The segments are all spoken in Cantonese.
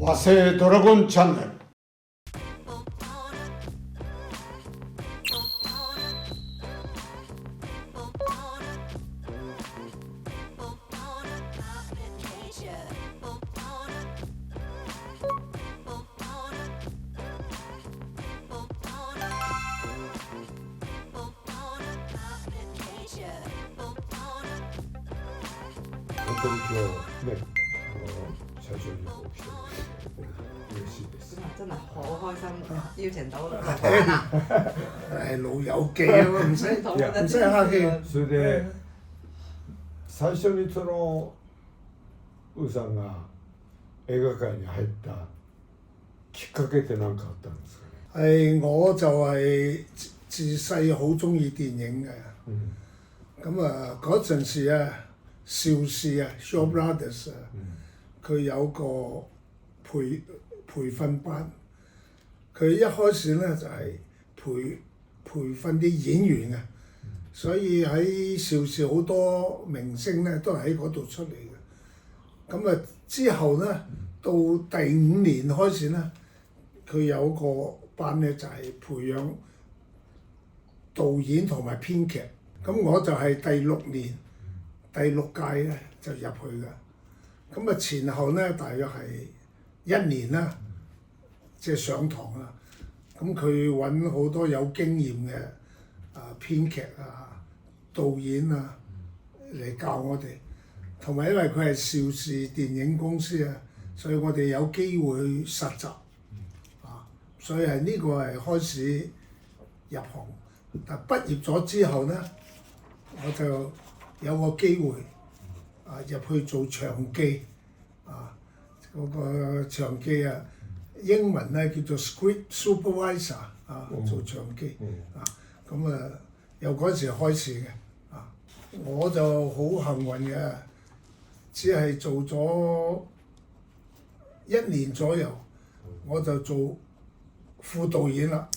和製ドラゴンチャンネル。本当に今日ね、社長にこう来てもらって嬉しいです。真係好開心邀請到落嚟啦，係老友記啊嘛，唔使客氣。それで最初にそのウーさんが映画界に入ったきっかけって何かあったんですかね？我就係自細好中意電影嘅。咁啊嗰陣時啊，邵氏啊 Shaw Brothers 啊，佢有個培訓班，佢一開始咧就係培訓啲演員嘅，所以喺邵氏好多明星咧都係喺嗰度出嚟嘅。咁啊之後咧到第5年開始咧，佢有個班咧就係培養導演同埋編劇。咁我就係第6年、第6屆咧就入去嘅。咁啊前後咧大約係1年啦，即係上堂啦。咁佢揾好多有經驗嘅編劇啊、導演啊嚟教我哋，同埋因為佢係邵氏電影公司啊，所以我哋有機會去實習所以係呢個係開始入行。但畢業咗之後咧，我就有個機會入去做場記嗰個場記英文咧叫做 script supervisor 做場記咁由嗰時開始嘅我就好幸運嘅，只係做咗1年左右，我就做副導演啦，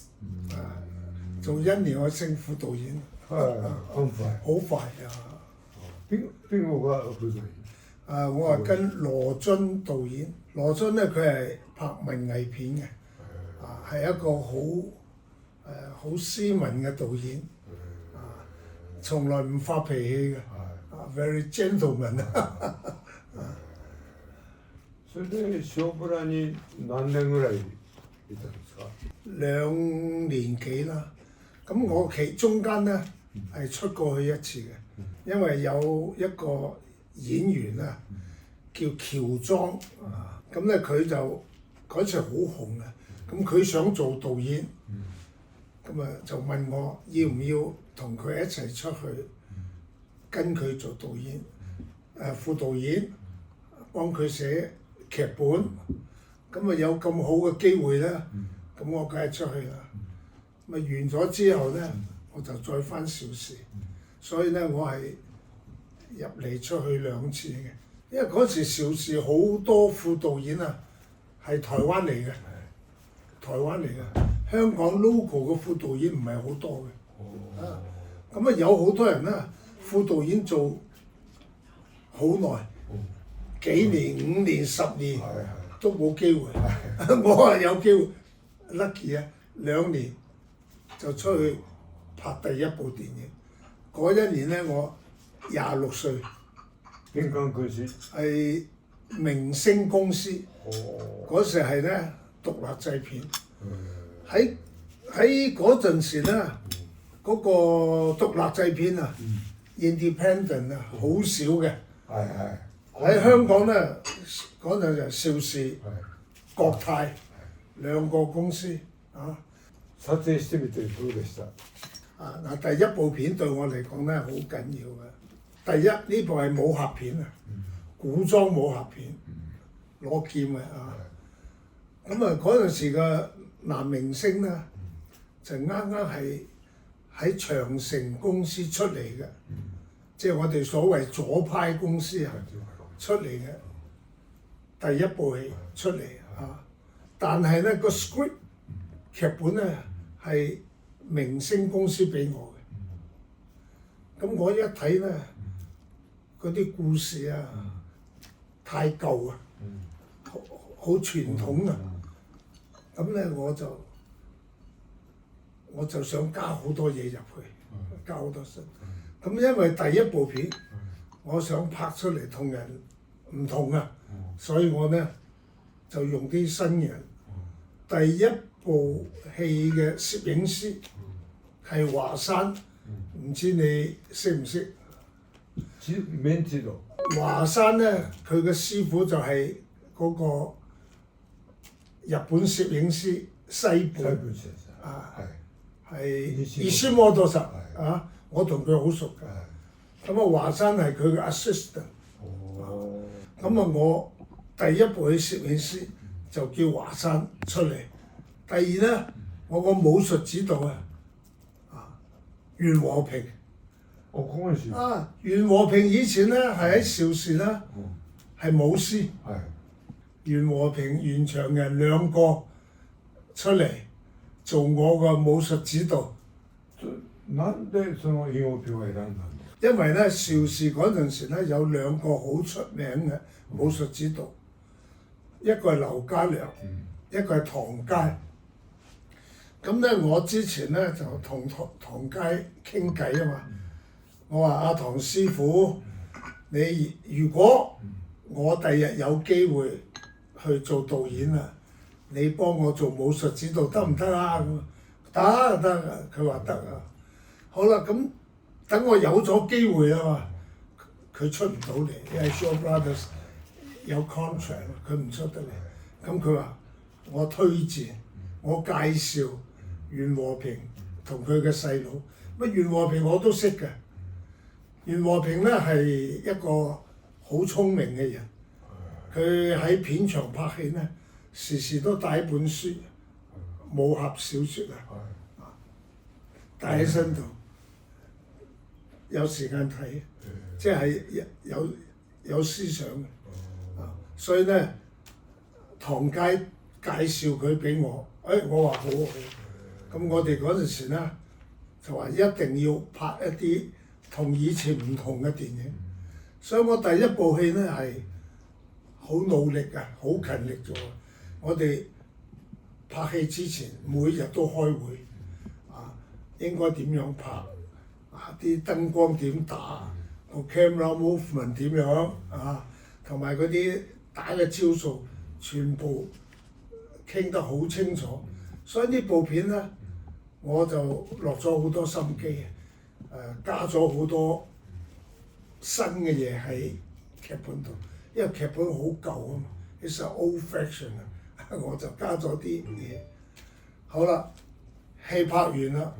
做1年我升副導演。咁快？好快啊！邊個嘅副導演？我係跟羅津導演，羅津咧佢係拍文藝片嘅，係一個好斯文嘅導演，從來唔發脾氣嘅，very gentleman それでショーブラに何年ぐらいいたんですか？2年幾啦。咁我中間咧係出過去一次嘅，因為有一個演員叫喬裝咁咧佢就嗰次好紅嘅，咁佢想做導演，咁就問我要唔要同佢一齊出去跟佢做導演，副導演幫佢寫劇本，咁有咁好嘅機會咧，咁我梗係出去啦。完咗之後咧，我就再翻邵氏，所以咧我係入嚟出去2次嘅，因為嗰時邵氏好多副導演係台灣嚟嘅，香港 local 嘅副導演唔係好多嘅，咁有好多人副導演做好耐，幾年、5年、10年都冇機會，我係有機會 lucky 2年。就出去拍第1部電影，嗰1年咧我26歲。邊間公司？係明星公司。嗰時係咧獨立製片。喺嗰陣時咧，嗰個獨立製片independent 好少嘅。喺香港咧，嗰陣就邵氏、國泰2個公司撮影してみてどうでした？第1部片對我嚟講咧好緊要嘅。呢部係武俠片古裝武俠片，攞劍嘅咁嗰陣時嘅男明星咧就啱係喺長城公司出嚟嘅，即係我哋所謂左派公司出嚟嘅第1部戲出嚟但係咧個 script 劇本咧係明星公司俾我嘅，咁我一睇咧嗰啲故事太舊好好傳統啊。咁咧我就想加好多嘢入去，加好多新。咁因為第一部片我想拍出嚟同人唔同啊，所以我咧就用啲新人。第一部戲嘅攝影師係華山，唔知你識唔識？免知道。華山咧，佢嘅師傅就係嗰個日本攝影師西本啊，係伊斯摩多實啊，我同佢好熟㗎。咁啊，華山係佢嘅 assistant。咁啊，我第一部嘅攝影師就叫華山出嚟。第二咧，我個武術指導袁和平。袁和平以前咧係喺邵氏啦，係武師。袁和平、袁長仁兩個出嚟做我個武術指導。因為咧邵氏嗰陣時咧有兩個好出名嘅武術指導，一個係劉家良，一個係唐佳。咁咧我之前咧就同唐佳傾偈啊嘛，我話阿唐師傅，你如果我第日有機會去做導演啊，你幫我做武術指導得唔得啊？得啊，佢話得啊。好啦，咁等我有咗機會啊嘛，佢出唔到嚟，因為 Shaw Brothers 有 contract， 佢唔出得嚟。咁佢話我推薦，我介紹袁和平同佢嘅細佬。乜袁和平我都識嘅。袁和平咧係一個好聰明嘅人，佢喺片場拍戲咧，時時都帶一本書，武俠小説啊，帶喺身度，有時間睇，即係有思想嘅。所以咧，唐佳介紹佢俾我，我話好好。咁我哋嗰陣時咧就話一定要拍一啲同以前唔同嘅電影，所以我第一部戲咧係好努力啊，好勤力做。我哋拍戲之前每日都開會，應該點樣拍，啲燈光點打，個 camera movement 點樣同埋嗰啲打嘅招數，全部傾得好清楚。所以呢部片咧，我就落咗好多心機，加咗好多新嘅嘢喺劇本度，因為劇本好舊啊嘛 ，it's an old fashion 啊，我就加咗啲嘢。好啦，戲拍完啦，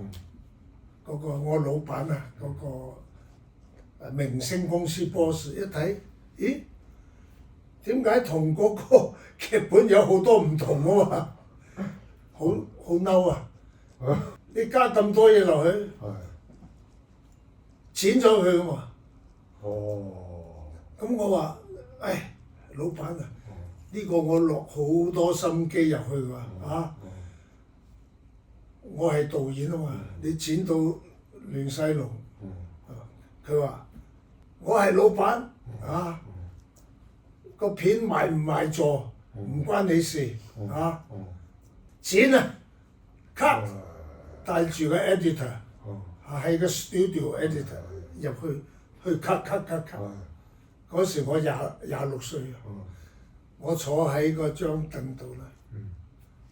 嗰個我老闆啊，嗰個明星公司 boss 一睇，咦？點解同嗰個劇本有好多唔同啊嘛？好嬲啊！你加咁多嘢落去，剪咗佢啊嘛。咁我話：老闆啊，呢個我落好多心機入去㗎我係導演啊嘛，你剪到亂晒龍。佢話：我係老闆個片賣唔賣座唔關你事剪啊 cut， 帶住個 editor 係個 studio editor 入去 cut。嗰時我26歲我坐喺個張凳度啦，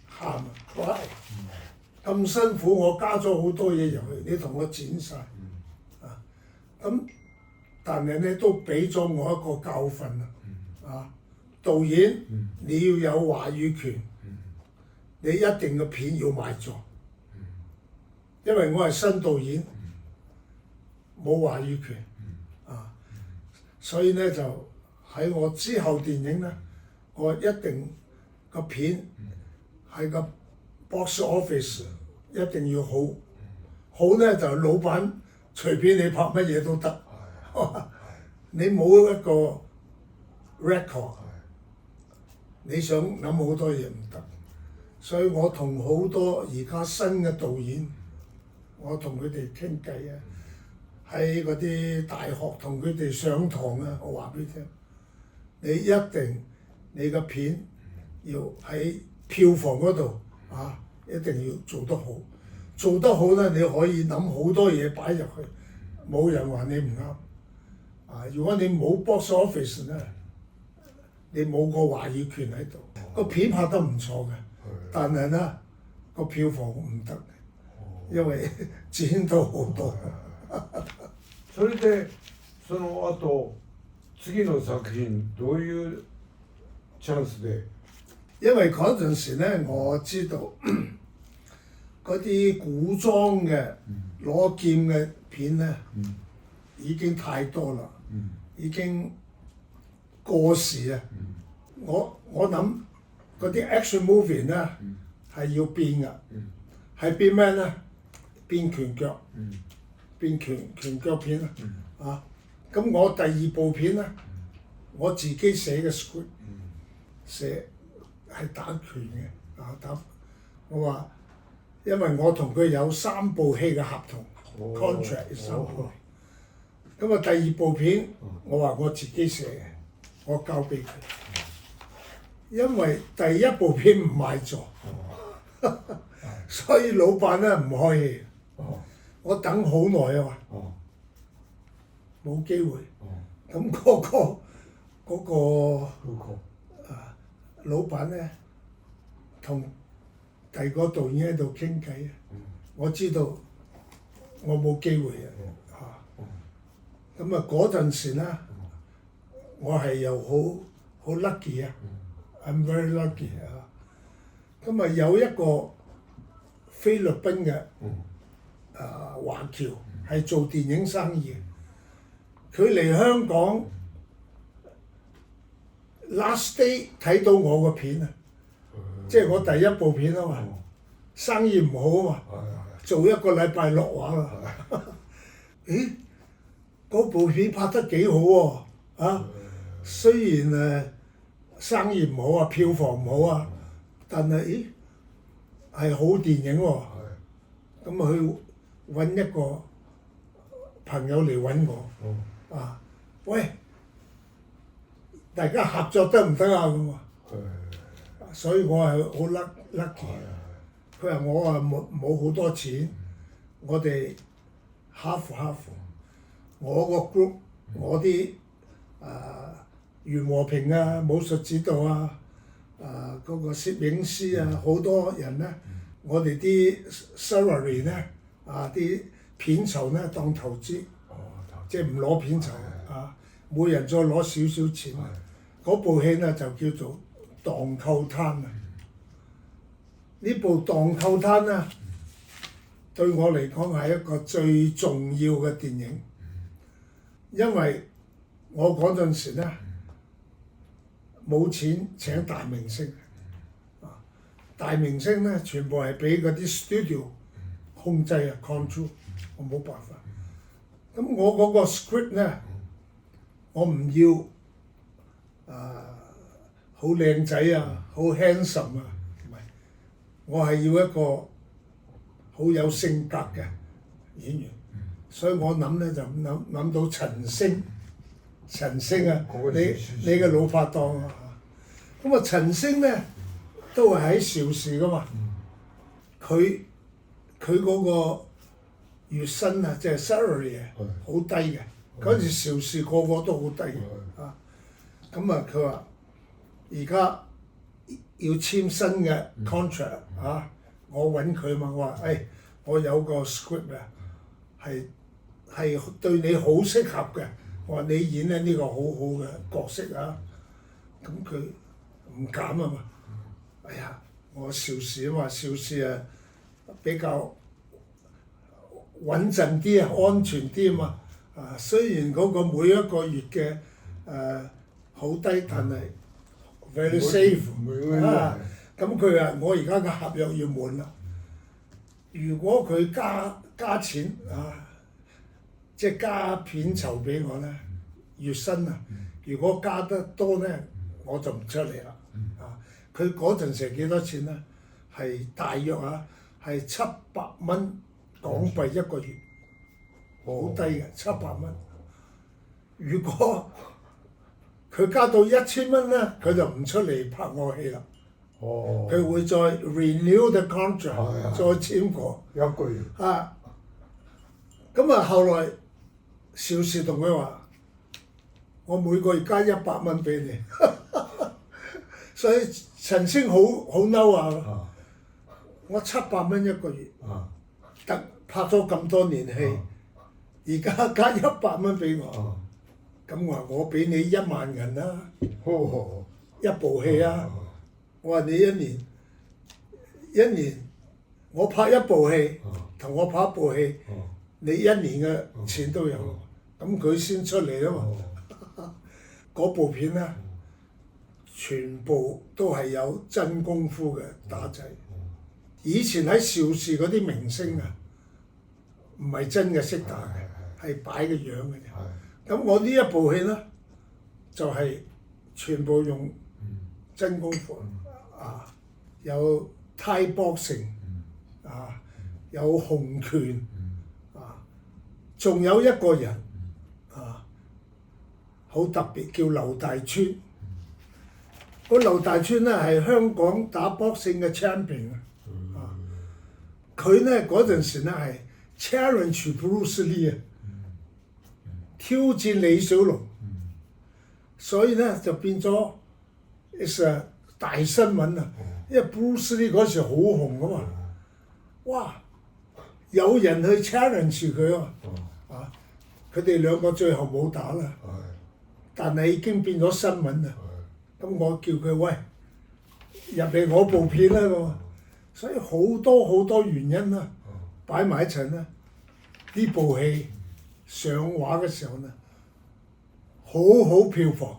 喊啊！喂，咁辛苦我加咗好多嘢入去，你同我剪晒咁，但係咧都俾咗我一個教訓導演你要有話語權，你一定個片要賣座，因為我係新導演，冇話語權所以咧就喺我之後電影咧，我一定個片喺個 box office 一定要好咧就老闆隨便你拍乜嘢都得，你冇一個 record， 你想諗好多嘢唔得，所以我同好多而家新嘅導演，我同佢哋傾偈喺嗰啲大學同佢哋上堂我話俾你聽，你一定你個片要喺票房嗰度啊，一定要做得好。做得好咧，你可以諗好多嘢擺入去，冇人話你唔啱。啊，如果你冇 box office 咧，你冇個話語權喺度。個片拍得唔錯嘅，但係咧個票房唔得，因為錢都好多。それでその後次の作品どういうチャンスで？因為嗰陣時咧，我知道嗰啲古裝嘅攞劍嘅片咧，已經太多啦，已經過時啊！我諗嗰啲 action movie 咧係要變㗎，係變咩咧？變拳腳，變拳腳片啊！啊，咁我第二部片咧，我自己寫嘅 script，寫係打拳嘅啊打，我話因為我同佢有3部戲嘅合同 contract 3部，咁啊第二部片我話我自己寫嘅，我交俾佢，因為第一部片唔賣座，所以老闆咧唔開戲，我等好耐啊嘛，冇機會，咁嗰個老闆咧同第二個導演喺度傾偈，我知道我冇機會啊，咁啊嗰陣時咧，我係又好 lucky 啊，I'm very lucky 啊，咁啊有一個菲律賓嘅華僑係做電影生意，佢嚟香港 last day 睇到我個片啊，即係我第一部片啊嘛，生意唔好啊嘛，做一個禮拜落畫啦。咦？嗰部片拍得幾好喎啊！雖然生意唔好啊，票房唔好啊，但係咦係好電影喎。咁啊去揾一個朋友嚟揾我啊，喂！大家合作得唔得啊？咁啊，所以我係好 lucky。佢話我啊冇好多錢，我哋half，我個 group，我啲袁和平啊，武術指導啊，嗰個攝影師啊，好多人咧，我哋啲 salary 咧啲片酬咧當投資，即係唔攞片酬啊，每人再攞少少錢。嗰部戲咧就叫做《蕩寇灘》啊！呢部《蕩寇灘》咧對我嚟講係一個最重要嘅電影，因為我嗰陣時咧冇錢請大明星，大明星咧全部係俾嗰啲 studio 控制啊 control， 我冇辦法。咁我嗰個 script 咧，我唔要。好靚仔啊，好 handsome 啊，唔係，我係要一個好有性格嘅演員，所以我諗咧就諗到陳星啊，你嘅老拍檔啊，咁啊陳星咧都係喺邵氏噶嘛，佢嗰個月薪啊，即係 salary 啊，好低嘅，嗰陣時邵氏個個都好低嘅啊。咁啊，佢話而家要簽新嘅 contract 我揾佢嘛，我話我有個 script 啊，係對你好適合嘅，我話你演咧呢個好好嘅角色啊，咁佢唔敢啊嘛，哎呀，我邵氏啊嘛，邵氏啊比較穩陣啲啊，安全啲啊嘛，雖然嗰個每一個月嘅好低，但係 very safe 咁佢話我而家嘅合約要滿啦，如果佢加錢即係加片酬俾我咧，月薪啊，如果加得多咧，我就唔出嚟啦。佢嗰陣時幾多錢咧？係大約係700蚊港幣一個月，好低嘅700蚊。如果佢加到1000蚊咧，佢就唔出嚟拍我戲啦。哦，佢會再 renew the contract，係啊再簽過。一個月。啊，咁啊後來邵氏同佢話：我每個月加100蚊俾你，所以陳星好嬲啊！啊我700蚊一個月，啊得拍咗咁多年戲，而家加100蚊俾我，啊！咁我話我俾你10000銀啦，好一部戲啊！我話你一年我拍一部戲，同我拍一部戲，你一年嘅錢都有，咁佢先出嚟啊嘛。嗰部片咧，全部都係有真功夫嘅打仔。以前喺邵氏嗰啲明星啊，唔係真嘅識打嘅，係擺個樣嘅啫。咁我呢一部戲咧，就係全部用真功夫啊，有 Thai boxing 啊，有洪拳啊，仲有一個人啊，好特別叫劉大川。個劉大川咧係香港打 boxing 嘅 champion 啊，佢咧嗰陣時咧係 challenge Bruce Lee 啊，挑戰李小龍，所以咧就變咗 is a 大新聞啊！因為 Bruce Lee 嗰時好紅噶嘛，哇！有人去 challenge 佢啊，啊！佢哋兩個最後冇打啦，但係已經變咗新聞啦。咁我叫佢喂入嚟我部片啦咁，所以好多原因啦，擺埋一齊啦。呢部戲上畫嘅時候呢，好票房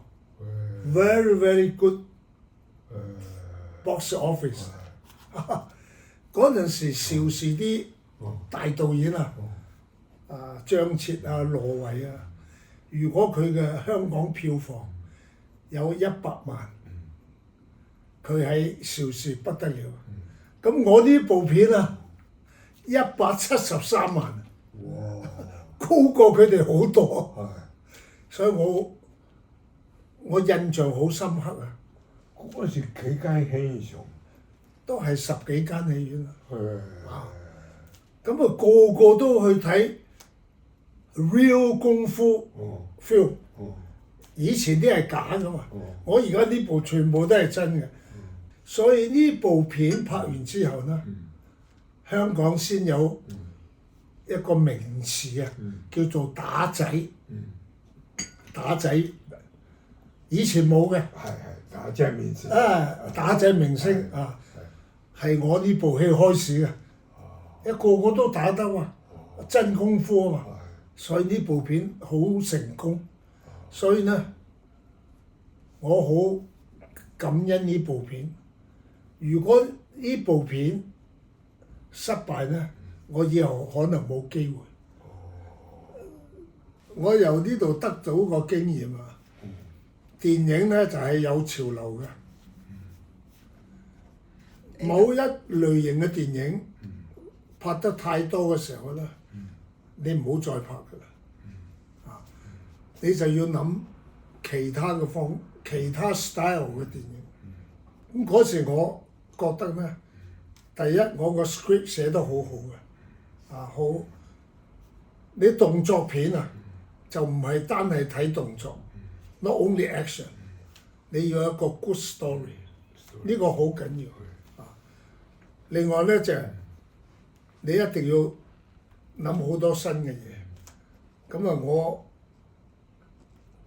，very good box office。嗰陣時邵氏啲大導演啊，張徹啊、羅維啊，如果佢嘅香港票房有100萬，佢喺邵氏不得了。咁我呢部片啊，173萬，高過佢哋好多，所以我印象好深刻啊！嗰陣時幾間戲場？都係10幾間戲院啊！係。咁啊，個個都去睇 real 功夫 film。以前啲係假噶嘛，我而家呢部全部都係真嘅，所以呢部片拍完之後呢，香港先有一個名詞啊，叫做打仔。打仔以前冇嘅。係打仔明星。打仔明星啊，係我呢部戲開始嘅，一個個都打得嘛，真功夫啊嘛，所以呢部片好成功。所以呢，我好感恩呢部片。如果呢部片失敗呢，我以後可能冇機會。我由呢度得到個經驗啊，電影呢就係有潮流嘅。某一類型嘅電影拍得太多嘅時候呢，你唔好再拍㗎啦。你就要諗其他 style 嘅電影。咁嗰時我覺得呢，第一我個 script 寫得好好嘅，好。你動作片啊，就唔係單係睇動作，not only action，你要有一個 good story，呢個好緊要。另外呢，就係你一定要諗好多新嘅嘢。咁啊，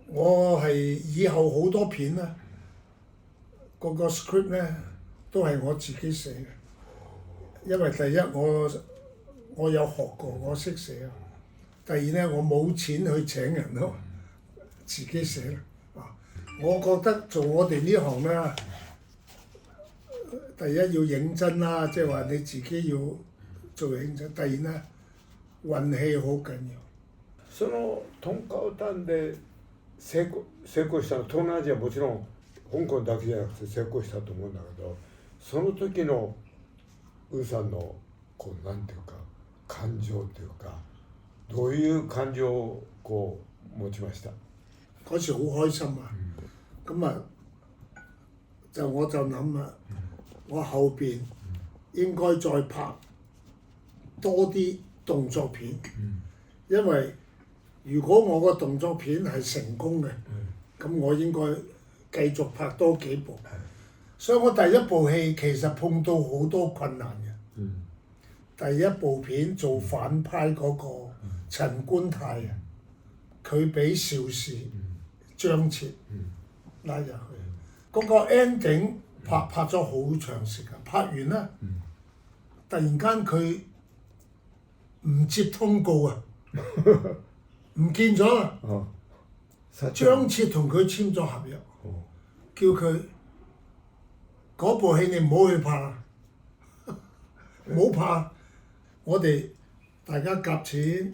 我係以後好多片咧，個 script 咧都係我自己寫嘅，因為第一我有學過，我識寫。第二咧，我冇錢去請人咯，自己寫啦。我覺得做我哋呢行咧，第一要認真啦，即係話你自己要做認真。第二咧，運氣好緊要。そのトンカオタンで成功したの、東南アジアもちろん香港だけじゃなくて成功したと思うんだけど、その時のウーさんのこうなんていうか感情っていうか、どういう感情をこう持ちました？嗰時好開心啊！咁啊，我就諗啊，我後邊應該再拍多啲動作片，因為如果我個動作片係成功嘅，咁我應該繼續拍多幾部。所以我第一部戲其實碰到好多困難嘅。第一部片做反派嗰個陳官泰啊，佢俾邵氏、張徹拉入去，嗰個 ending 拍咗好長時間，拍完啦，突然間佢唔接通告啊，唔見咗啦。張徹同佢簽咗合約，叫佢嗰部戲你唔好去拍啦，唔好拍。我哋大家夾錢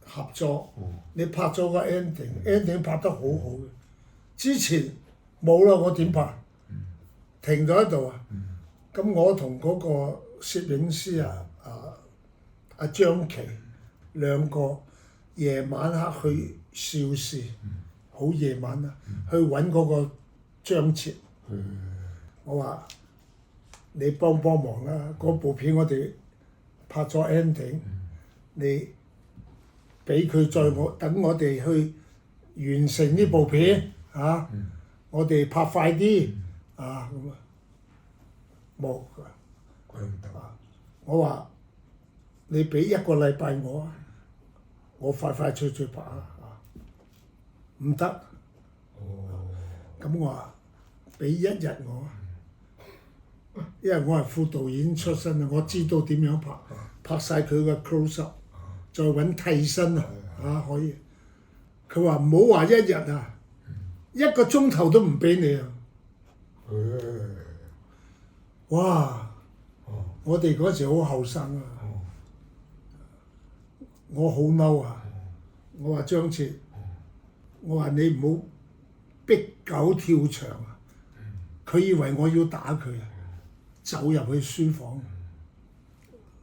合作，你拍咗個 ending 拍得好好嘅。之前冇啦，我點拍？停咗喺度啊！咁我同嗰個攝影師阿張琪兩個夜晚黑去邵氏，好夜晚啊，去揾嗰個張徹。我話你幫忙啦，嗰部片我哋拍咗 ending，你俾佢等我哋去完成呢部片嚇，我哋拍快啲啊咁啊，冇我話你俾一個禮拜我啊，我快脆拍啊，唔得，咁我話俾一日我。因為我係副導演出身啊，我知道點樣拍晒佢嘅 close up， 再揾替身啊可以。佢話唔好話一日啊，一個鐘頭都唔俾你啊！哇！我哋嗰時好後生啊，我好嬲啊！我話張徹，我話你唔好逼狗跳牆啊！佢以為我要打佢啊！走入去書房，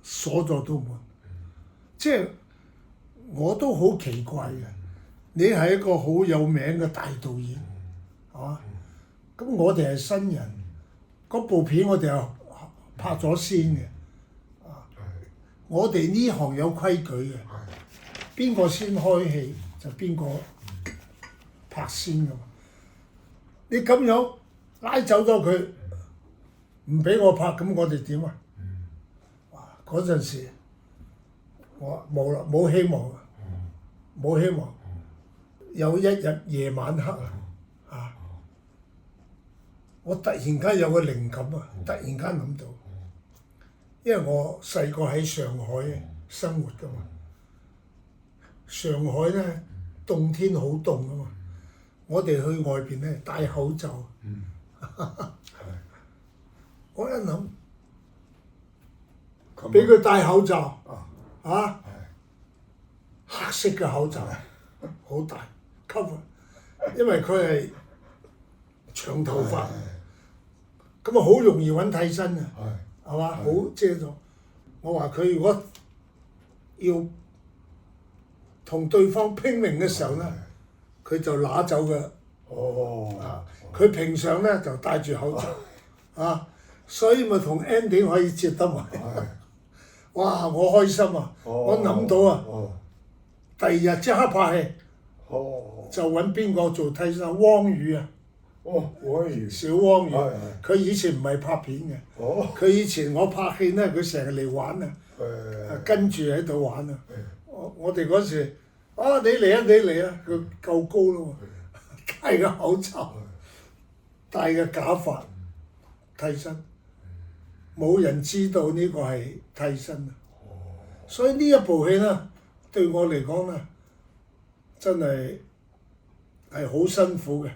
鎖咗道門，即係我都好奇怪嘅。你係一個好有名嘅大導演，係嘛？咁我哋係新人，嗰部片我哋又拍咗先嘅。我哋呢行有規矩嘅，邊個先開戲就邊個拍先㗎嘛。你咁樣拉走咗佢，唔俾我拍，咁我哋點啊？哇！嗰陣時我冇啦，冇希望啊，冇希望。有一日夜晚黑啊，我突然間有個靈感啊，突然間諗到，因為我細個喺上海生活㗎嘛，上海咧冬天好凍㗎嘛，我哋去外邊咧戴口罩。我一諗，俾佢戴口罩，黑色嘅口罩，好大 cover， 因為佢係長頭髮，咁啊好容易揾替身啊，係嘛？好遮咗。我話佢如果要同對方拼命嘅時候咧，佢就拿走嘅。佢平常咧就戴住口罩，所以咪同 ending 可以接得埋。哇！我開心啊！我諗到啊，第二日即刻拍戲，就揾邊個做替身？汪宇啊！小汪宇，佢以前唔係拍片嘅，佢以前我拍戲咧，佢成日嚟玩啊，跟住喺度玩啊。我哋嗰時你嚟啊，你嚟啊！佢夠高咯喎，戴個口罩，戴個假髮，替身。冇人知道呢個係替身啊！所以呢一部戲咧，對我嚟講咧，真係好辛苦嘅。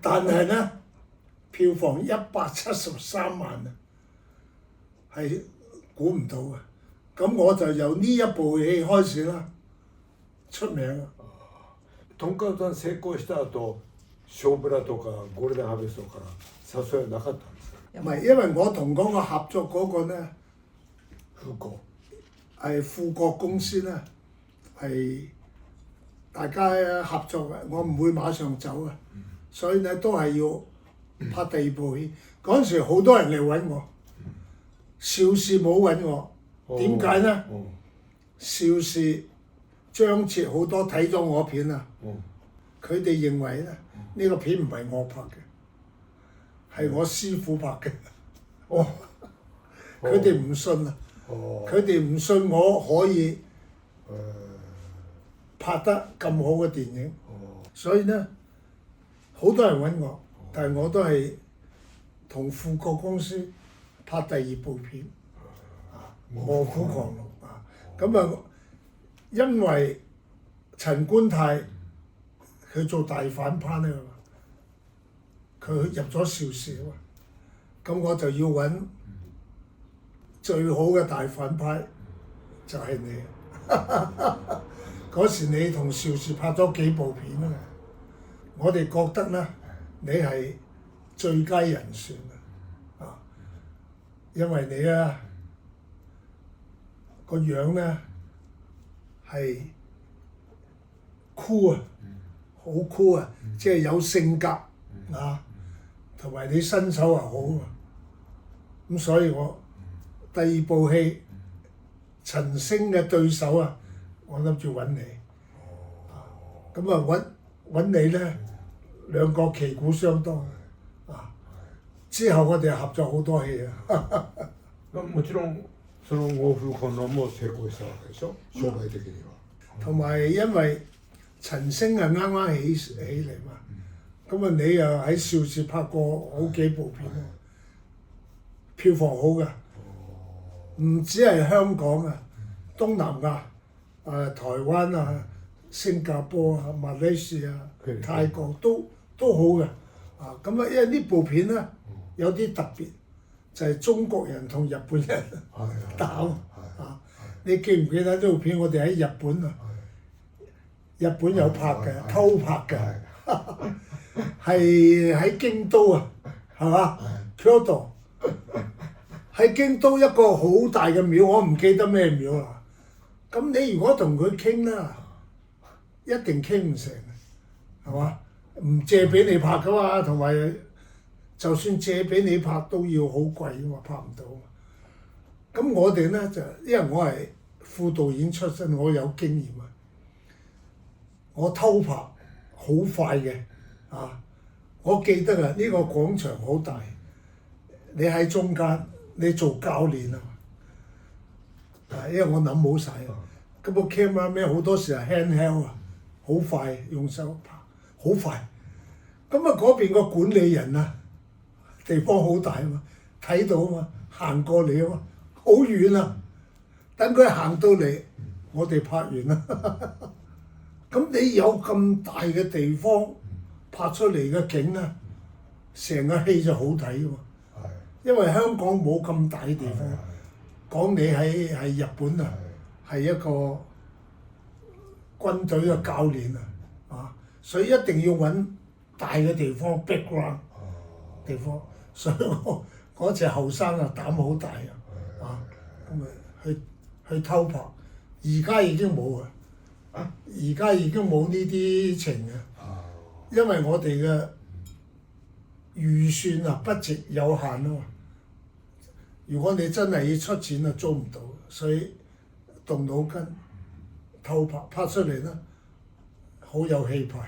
但係咧，票房173萬啊，係估唔到嘅。咁我就由呢一部戲開始啦，出名啦。とんかつさん成功した後、勝負らとかゴールデンハーベストから誘いはなかったんですか？唔係，因為我同嗰個合作嗰個咧，富國係富國公司咧，係大家合作嘅，我唔會馬上走嘅，所以咧都係要拍第二部戲，嗰陣時好多人嚟揾我，邵氏冇揾我，點解呢？哦邵氏、張徹好多睇咗我片啊，哦佢哋認為咧呢個片唔係我拍嘅，係我師傅拍嘅。哦，佢哋唔信啊！哦佢哋唔信我可以誒拍得咁好嘅電影，哦所以呢，好多人揾我，但係我都係同富國公司拍第二部片，《卧虎狂龍》啊。咁啊，因為陳觀泰佢做大反派咧嘛，佢入咗邵氏啊嘛，咁我就要揾最好嘅大反派，就係你。嗰時你同邵氏拍咗幾部片啊，我哋覺得咧你係最佳人選啊，因為你啊個樣咧係酷啊，好酷啊，即係有性格啊，同埋你身手又好啊，咁所以我第二部戲陳星嘅對手啊，我諗住揾你，咁啊揾你咧，兩個旗鼓相當啊！之後我哋合作好多戲啊。もちろんその卧虎狂龍も成功したわけでしょ、商売的には。同埋因為陳星係啱啱起嚟嘛，咁啊你又喺邵氏拍過好幾部片啊，票房好㗎，唔止係香港啊，東南亞、台灣啊、新加坡啊、馬來西亞、泰國都好嘅，啊咁啊因為呢部片咧有啲特別，就係中國人同日本人打啊！你記唔記得呢部片我哋喺日本啊？日本有拍嘅，偷拍嘅，係喺京都啊，係嘛？Kyoto 喺京都一個好大嘅廟，我唔記得咩廟啦。咁你如果同佢傾啦，一定傾唔成，係嘛？唔借俾你拍噶嘛，同埋就算借俾你拍都要好貴噶嘛，拍唔到。咁我哋咧就因為我係副導演出身，我有經驗啊。我偷拍好快嘅，啊！我記得啊，呢個廣場好大，你喺中間，你做教練啊，因為我諗好晒啊。咁個 camera 咩好多時係 handheld 啊，好快用手拍，好快。咁啊嗰邊個管理人啊，地方好大啊嘛，睇到啊嘛，行過嚟啊嘛，好遠啊，等佢行到嚟，我哋拍完啦。咁你有咁大嘅地方拍出嚟嘅景啊，成個戲就好睇㗎嘛。因為香港冇咁大嘅地方，講你係日本啊，係一個軍隊嘅教練啊，所以一定要揾大嘅地方 background 地方，所以我嗰隻後生啊膽好大啊，咁啊去偷拍，而家已經冇啊。而家已經冇呢啲情嘅，因為我哋嘅預算啊budget有限啊嘛。如果你真係要出錢啊，租唔到，所以動腦筋偷拍出嚟啦，好有氣派。